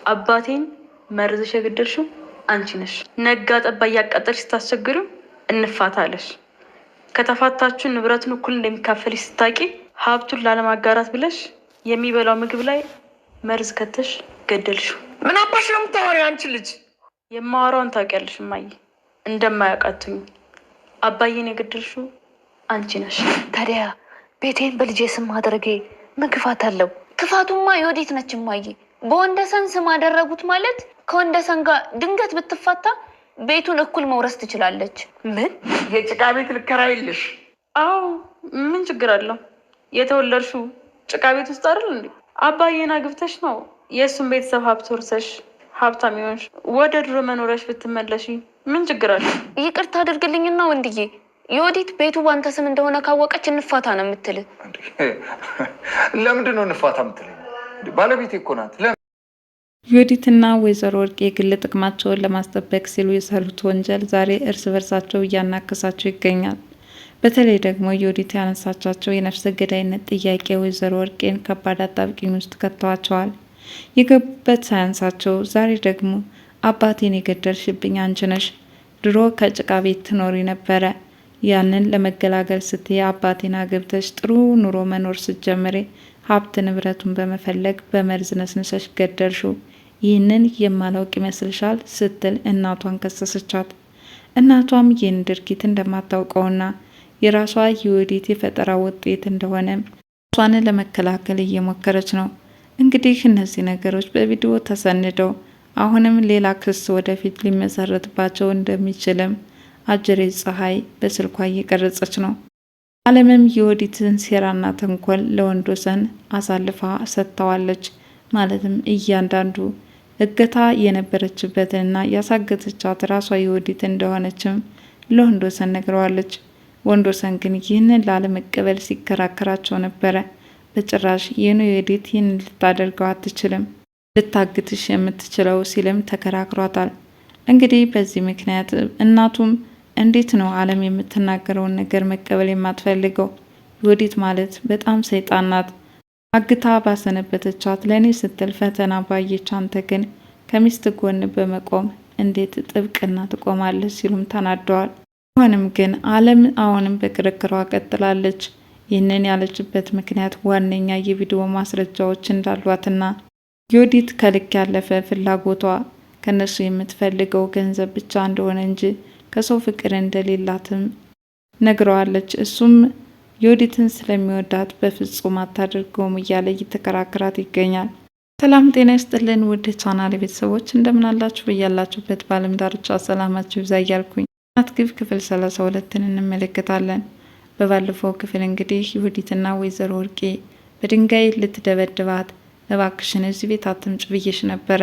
አባቴን መርዘሽ የገደልሽው አንቺ ነሽ። ነጋ ጠባ እያቃጠልሽ ስታስቸግሩ እንፋታለሽ። ከተፋታችሁ ንብረቱን እኩል እንደሚካፈልሽ ስታቂ ሀብቱን ላለማጋራት ብለሽ የሚበላው ምግብ ላይ መርዝ ከተሽ ገደልሽው። ምን አባሽ ነው የምታወሪው አንቺ ልጅ? የማወራውን ታውቂያለሽ እማዬ። እንደማያውቃቱኝ አባዬን የገደልሽው አንቺ ነሽ። ታዲያ ቤቴን በልጄ ስም ማድረጌ ምን ክፋት አለው? ክፋቱማ የወዴት ነች እማዬ። በወንደሰን ስም አደረጉት ማለት ከወንደሰን ጋር ድንገት ብትፋታ ቤቱን እኩል መውረስ ትችላለች። ምን የጭቃ ቤት ልከራይልሽ? አዎ ምን ችግር አለው? የተወለድሽው ጭቃ ቤት ውስጥ አይደል እንዴ? አባዬን አግብተሽ ነው የእሱን ቤተሰብ ሀብት ወርሰሽ ሀብታም ይሆንሽ። ወደ ድሮ መኖሪያሽ ብትመለሺ ምን ችግር አለው? ይቅርታ አድርግልኝና ወንድዬ፣ የወዲት ቤቱ ባንተ ስም እንደሆነ ካወቀች እንፋታ ነው የምትል። ለምንድን ነው እንፋታ የምትለኝ? ባለቤቴ እኮ ናት። ዮዲትና ወይዘሮ ወርቄ የግል ጥቅማቸውን ለማስጠበቅ ሲሉ የሰሩት ወንጀል ዛሬ እርስ በርሳቸው እያናከሳቸው ይገኛል። በተለይ ደግሞ ዮዲት ያነሳቻቸው የነፍሰ ገዳይነት ጥያቄ ወይዘሮ ወርቄን ከባድ አጣብቂኝ ውስጥ ከተዋቸዋል። የገቡበት ሳያንሳቸው ዛሬ ደግሞ አባቴን የገደልሽብኝ አንቺ ነሽ፣ ድሮ ከጭቃ ቤት ትኖሪ ነበረ፣ ያንን ለመገላገል ስትይ አባቴን አግብተሽ ጥሩ ኑሮ መኖር ስትጀምሬ ሀብት ንብረቱን በመፈለግ በመርዝ ነስንሰሽ ገደልሽው፣ ይህንን የማላውቅ ይመስልሻል ስትል እናቷን ከሰሰቻት። እናቷም ይህን ድርጊት እንደማታውቀውና የራሷ የወዲት የፈጠራ ውጤት እንደሆነ ራሷን ለመከላከል እየሞከረች ነው። እንግዲህ እነዚህ ነገሮች በቪዲዮ ተሰንደው አሁንም ሌላ ክስ ወደፊት ሊመሰረትባቸው እንደሚችልም አጀሬ ፀሐይ በስልኳ እየቀረጸች ነው። አለምም የወዲትን ሴራና ተንኮል ለወንዶሰን አሳልፋ ሰጥተዋለች። ማለትም እያንዳንዱ እገታ የነበረችበትንና ያሳገተቻት ራሷ የወዲት እንደሆነችም ለወንዶሰን ነግረዋለች። ወንዶሰን ግን ይህንን ላለመቀበል ሲከራከራቸው ነበረ። በጭራሽ የወዲት ይህን ልታደርገው አትችልም፣ ልታግትሽ የምትችለው ሲልም ተከራክሯታል። እንግዲህ በዚህ ምክንያት እናቱም እንዴት ነው አለም የምትናገረውን ነገር መቀበል የማትፈልገው? ዮዲት ማለት በጣም ሰይጣን ናት። አግታ ባሰነበተቻት ለእኔ ስትል ፈተና ባየች አንተ ግን ከሚስት ጎን በመቆም እንዴት ጥብቅና ትቆማለች? ሲሉም ተናደዋል። ሆንም ግን አለም አሁንም በክርክሯ ቀጥላለች። ይህንን ያለችበት ምክንያት ዋነኛ የቪዲዮ ማስረጃዎች እንዳሏትና ዮዲት ከልክ ያለፈ ፍላጎቷ ከነሱ የምትፈልገው ገንዘብ ብቻ እንደሆነ እንጂ ከሰው ፍቅር እንደሌላትም ነግረዋለች። እሱም ዮዲትን ስለሚወዳት በፍጹም አታደርገውም እያለ እየተከራከራት ይገኛል። ሰላም ጤና ይስጥልን ውድ ቻናል ቤተሰቦች እንደምን አላችሁ? በያላችሁበት በዓለም ዳርቻ ሰላማችሁ ይብዛ እያልኩኝ እናት ግፍ ክፍል 32ን እንመለከታለን። በባለፈው ክፍል እንግዲህ ዮዲትና ወይዘሮ ወርቄ በድንጋይ ልትደበድባት እባክሽን እዚህ ቤት አትምጭ ብዬሽ ነበረ፣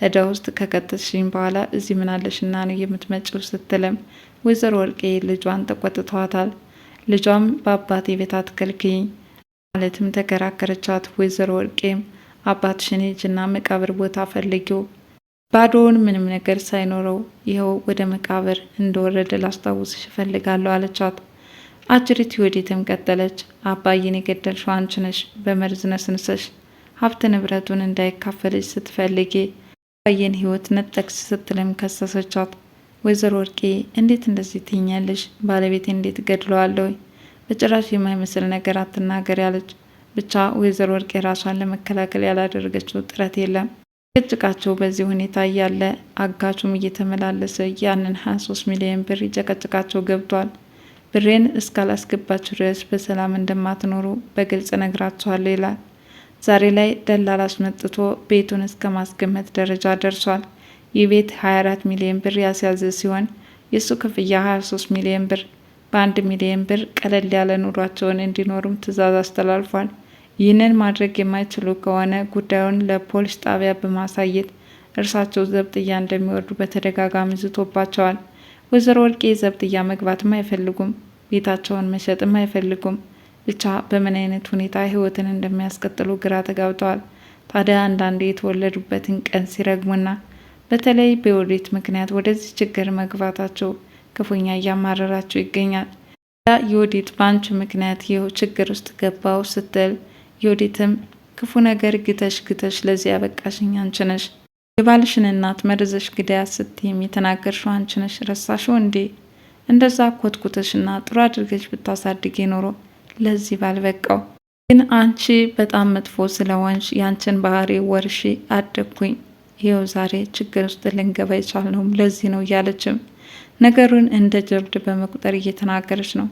እዳ ውስጥ ከቀጥሽኝ በኋላ እዚህ ምናለሽና ነው የምትመጪው ስትልም ወይዘሮ ወርቄ ልጇን ተቆጥተዋታል። ልጇም በአባቴ ቤት አትከልክኝ ማለትም ተከራከረቻት። ወይዘሮ ወርቄም አባትሽን ሂጂና መቃብር ቦታ ፈልጊው፣ ባዶውን ምንም ነገር ሳይኖረው ይኸው ወደ መቃብር እንደወረደ ላስታውስሽ እፈልጋለሁ አለቻት። አጅሪት ዮዲትም ቀጠለች። አባዬን የገደልሽው አንቺ ነሽ፣ በመርዝ ነስንሰሽ ሀብት ንብረቱን እንዳይካፈልሽ ስትፈልጊ አባዬን ህይወት ነጠቅሽ ስትልም ከሰሰቻት። ወይዘሮ ወርቄ እንዴት እንደዚህ ትኛለሽ? ባለቤቴ እንዴት ገድለዋለሁ? በጭራሽ የማይመስል ነገር አትናገር ያለች። ብቻ ወይዘሮ ወርቄ ራሷን ለመከላከል ያላደረገችው ጥረት የለም። ጭቅጭቃቸው በዚህ ሁኔታ እያለ አጋቹም እየተመላለሰ ያንን 23 ሚሊዮን ብር ይጨቀጭቃቸው ገብቷል። ብሬን እስካላስገባችሁ ድረስ በሰላም እንደማትኖሩ በግልጽ ነግራችኋለሁ ይላል። ዛሬ ላይ ደላላ አስመጥቶ ቤቱን እስከ ማስገመት ደረጃ ደርሷል። ይህ ቤት 24 ሚሊዮን ብር ያስያዘ ሲሆን የሱ ክፍያ 23 ሚሊዮን ብር፣ በ1 ሚሊዮን ብር ቀለል ያለ ኑሯቸውን እንዲኖሩም ትዕዛዝ አስተላልፏል። ይህንን ማድረግ የማይችሉ ከሆነ ጉዳዩን ለፖሊስ ጣቢያ በማሳየት እርሳቸው ዘብጥያ እንደሚወርዱ በተደጋጋሚ ዝቶባቸዋል። ወይዘሮ ወርቄ ዘብጥያ መግባትም አይፈልጉም፣ ቤታቸውን መሸጥም አይፈልጉም። ብቻ በምን አይነት ሁኔታ ህይወትን እንደሚያስቀጥሉ ግራ ተጋብተዋል። ታዲያ አንዳንዴ የተወለዱበትን ቀን ሲረግሙና በተለይ በዮዲት ምክንያት ወደዚህ ችግር መግባታቸው ክፉኛ እያማረራቸው ይገኛል። ዮዲት በአንቺ ምክንያት ይኸው ችግር ውስጥ ገባው ስትል ዮዲትም ክፉ ነገር ግተሽ ለዚህ ያበቃሽኝ አንቺ ነሽ፣ የባልሽን እናት መርዘሽ ግዳያት ስትይም የተናገርሽው አንቺ ነሽ፣ ረሳሽው እንዴ? እንደዛ ኮትኩተሽና ጥሩ አድርገሽ ብታሳድግ ኖሮ ለዚህ ባልበቃው። ግን አንቺ በጣም መጥፎ ስለሆንሽ ያንቺን ባህሪ ወርሺ አደግኩኝ። ይኸው ዛሬ ችግር ውስጥ ልንገባ የቻልነውም ለዚህ ነው እያለችም ነገሩን እንደ ጀብድ በመቁጠር እየተናገረች ነው።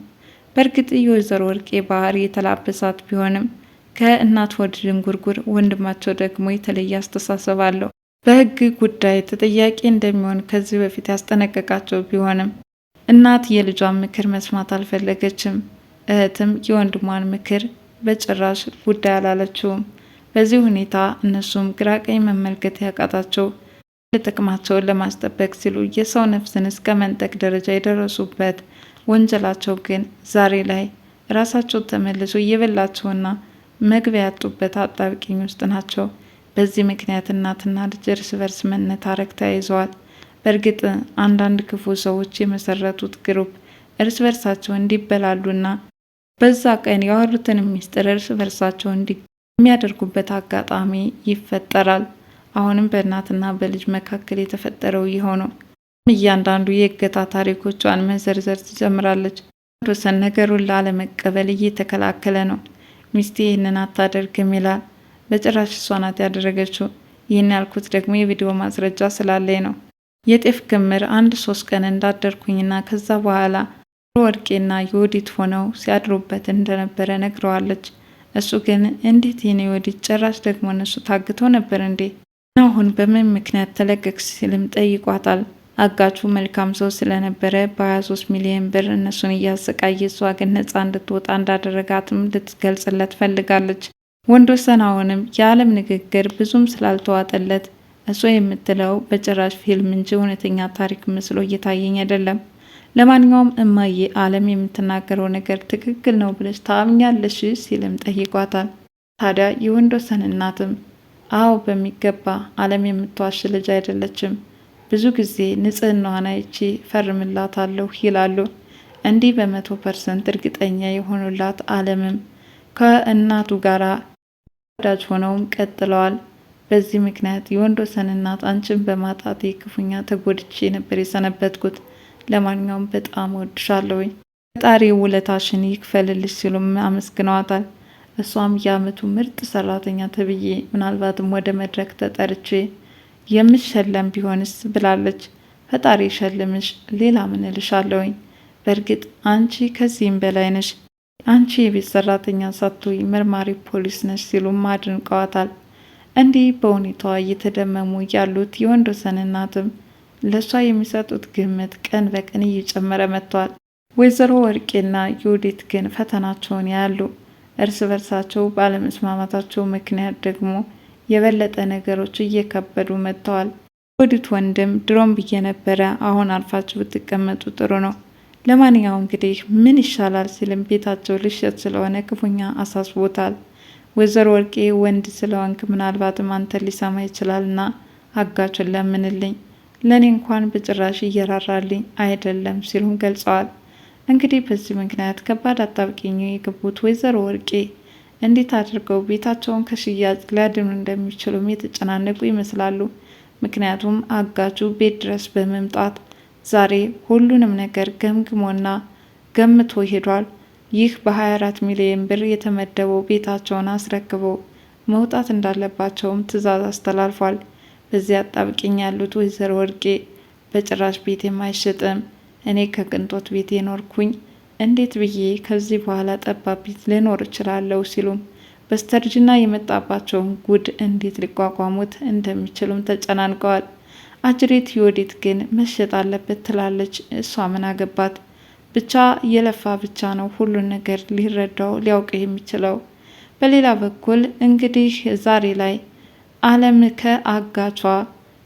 በእርግጥ የወይዘሮ ወርቄ ባህሪ የተላበሳት ቢሆንም ከእናት ወደ ድንጉርጉር ወንድማቸው ደግሞ የተለየ አስተሳሰብ አለው። በሕግ ጉዳይ ተጠያቂ እንደሚሆን ከዚህ በፊት ያስጠነቀቃቸው ቢሆንም እናት የልጇን ምክር መስማት አልፈለገችም። እህትም የወንድሟን ምክር በጭራሽ ጉዳይ አላለችውም። በዚህ ሁኔታ እነሱም ግራቀኝ መመልከት ያቃታቸው ጥቅማቸውን ለማስጠበቅ ሲሉ የሰው ነፍስን እስከ መንጠቅ ደረጃ የደረሱበት ወንጀላቸው ግን ዛሬ ላይ ራሳቸው ተመልሶ እየበላቸውና መግቢያ ያጡበት አጣብቂኝ ውስጥ ናቸው። በዚህ ምክንያት እናትና ልጅ እርስ በርስ መነታረክ ተያይዘዋል። በእርግጥ አንዳንድ ክፉ ሰዎች የመሰረቱት ግሩፕ እርስ በርሳቸው እንዲበላሉና በዛ ቀን ያወሩትን ሚስጥር እርስ በርሳቸው የሚያደርጉበት አጋጣሚ ይፈጠራል። አሁንም በእናትና በልጅ መካከል የተፈጠረው የሆነው እያንዳንዱ የእገታ ታሪኮቿን መዘርዘር ትጀምራለች። ወሰን ነገሩን ላለመቀበል እየተከላከለ ነው። ሚስቴ ይህንን አታደርግም ይላል። በጭራሽ እሷ ናት ያደረገችው። ይህን ያልኩት ደግሞ የቪዲዮ ማስረጃ ስላለኝ ነው። የጤፍ ክምር 1-3 ቀን እንዳደርኩኝና ከዛ በኋላ ወርቄና የወዲት ሆነው ሲያድሩበት እንደነበረ ነግረዋለች። እሱ ግን እንዴት የኔ ወዲት ጭራሽ ደግሞ እነሱ ታግተው ነበር እንዴ? አሁን በምን ምክንያት ተለቀቅሽ ሲልም ጠይቋታል። አጋቹ መልካም ሰው ስለነበረ በ23 ሚሊዮን ብር እነሱን እያሰቃየ እሷ ግን ነፃ እንድትወጣ እንዳደረጋትም ልትገልጽለት ፈልጋለች። ወንድወሰን አሁንም የዓለም ንግግር ብዙም ስላልተዋጠለት እሷ የምትለው በጭራሽ ፊልም እንጂ እውነተኛ ታሪክ መስሎ እየታየኝ አይደለም። ለማንኛውም እማዬ ዓለም የምትናገረው ነገር ትክክል ነው ብለሽ ታምኛለሽ ሲልም ጠይቋታል። ታዲያ የወንድወሰን እናትም አዎ በሚገባ ዓለም የምትዋሽ ልጅ አይደለችም፣ ብዙ ጊዜ ንጽህናዋን አይቼ ፈርምላታለሁ ይላሉ። እንዲህ በ100% እርግጠኛ የሆኑላት ዓለምም ከእናቱ ጋራ ወዳጅ ሆነውም ቀጥለዋል። በዚህ ምክንያት የወንድወሰን እናት አንቺን በማጣቴ ክፉኛ ተጎድቼ ነበር የሰነበትኩት፣ ለማንኛውም በጣም ወድሻለሁኝ፣ ፈጣሪ ውለታሽን ይክፈልልሽ ሲሉም አመስግነዋታል። እሷም የዓመቱ ምርጥ ሰራተኛ ተብዬ ምናልባትም ወደ መድረክ ተጠርቼ የምሸለም ቢሆንስ ብላለች። ፈጣሪ ሸልምሽ፣ ሌላ ምን እልሻለሁኝ? በእርግጥ አንቺ ከዚህም በላይ ነሽ፣ አንቺ የቤት ሰራተኛ ሳትሆኚ መርማሪ ፖሊስ ነሽ ሲሉም አድንቀዋታል። እንዲህ በሁኔታዋ እየተደመሙ ያሉት የወንድወሰን እናትም ለእሷ የሚሰጡት ግምት ቀን በቀን እየጨመረ መጥቷል። ወይዘሮ ወርቄና የወዲት ግን ፈተናቸውን ያያሉ። እርስ በርሳቸው ባለመስማማታቸው ምክንያት ደግሞ የበለጠ ነገሮች እየከበዱ መጥተዋል። የወዲት ወንድም ድሮም ብዬ ነበረ፣ አሁን አርፋችሁ ብትቀመጡ ጥሩ ነው። ለማንኛውም እንግዲህ ምን ይሻላል ሲልም ቤታቸው ልሸጥ ስለሆነ ክፉኛ አሳስቦታል። ወይዘሮ ወርቄ ወንድ ስለሆንክ ምናልባትም አንተ ሊሰማ ይችላልና አጋቹን ለምንልኝ፣ ለእኔ እንኳን በጭራሽ እየራራልኝ አይደለም ሲሉም ገልጸዋል። እንግዲህ በዚህ ምክንያት ከባድ አጣብቂኝ የገቡት ወይዘሮ ወርቄ እንዴት አድርገው ቤታቸውን ከሽያጭ ሊያድኑ እንደሚችሉም የተጨናነቁ ይመስላሉ። ምክንያቱም አጋቹ ቤት ድረስ በመምጣት ዛሬ ሁሉንም ነገር ገምግሞና ገምቶ ሄዷል። ይህ በ24 ሚሊዮን ብር የተመደበው ቤታቸውን አስረክበው መውጣት እንዳለባቸውም ትዕዛዝ አስተላልፏል። በዚህ አጣብቂኝ ያሉት ወይዘሮ ወርቄ በጭራሽ ቤቴም አይሸጥም፣ እኔ ከቅንጦት ቤት የኖርኩኝ እንዴት ብዬ ከዚህ በኋላ ጠባብ ቤት ልኖር እችላለሁ ሲሉም በስተርጅና የመጣባቸውን ጉድ እንዴት ሊቋቋሙት እንደሚችሉም ተጨናንቀዋል። አጅሬት የወዲት ግን መሸጥ አለበት ትላለች። እሷ ምን አገባት? ብቻ የለፋ ብቻ ነው ሁሉን ነገር ሊረዳው ሊያውቅ የሚችለው። በሌላ በኩል እንግዲህ ዛሬ ላይ ዓለም ከአጋቿ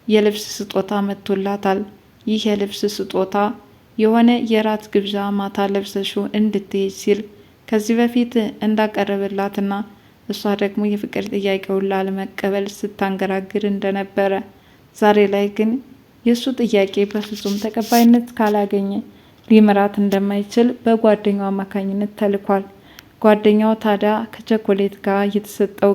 የልብስ ስጦታ መጥቶላታል። ይህ የልብስ ስጦታ የሆነ የራት ግብዣ ማታ ለብሰሹ እንድትሄጅ ሲል ከዚህ በፊት እንዳቀረበላትና እሷ ደግሞ የፍቅር ጥያቄውን ላለመቀበል ስታንገራግር እንደነበረ፣ ዛሬ ላይ ግን የእሱ ጥያቄ በፍጹም ተቀባይነት ካላገኘ ሊምራት እንደማይችል በጓደኛው አማካኝነት ተልኳል። ጓደኛው ታዲያ ከቸኮሌት ጋር የተሰጠው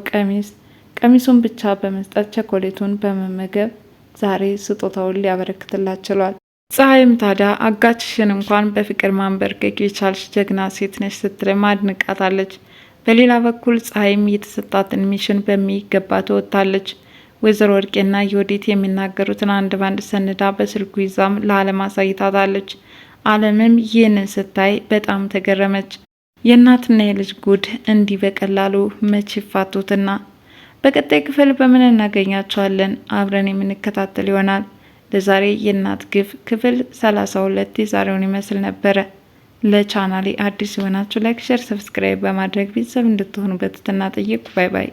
ቀሚሱን ብቻ በመስጠት ቸኮሌቱን በመመገብ ዛሬ ስጦታውን ሊያበረክትላት ችሏል። ፀሐይም ታዲያ አጋችሽን እንኳን በፍቅር ማንበርከክ የቻልሽ ጀግና ሴት ነሽ ስትል ማድንቃታለች። በሌላ በኩል ፀሐይም የተሰጣትን ሚሽን በሚገባ ተወጥታለች። ወይዘሮ ወርቄና ዮዲት የሚናገሩትን አንድ ባንድ ሰንዳ በስልኩ ይዛም ለአለም አሳይታታለች። አለምም ይህንን ስታይ በጣም ተገረመች። የእናትና የልጅ ጉድ እንዲህ በቀላሉ መቼ ይፋቱትና። በቀጣይ ክፍል በምን እናገኛቸዋለን? አብረን የምንከታተል ይሆናል። ለዛሬ የእናት ግፍ ክፍል 32 የዛሬውን ይመስል ነበረ። ለቻናሌ አዲስ የሆናችሁ ላይክ፣ ሸር፣ ሰብስክራይብ በማድረግ ቤተሰብ እንድትሆኑ በትህትና ጠየቅኩ። ባይ ባይ።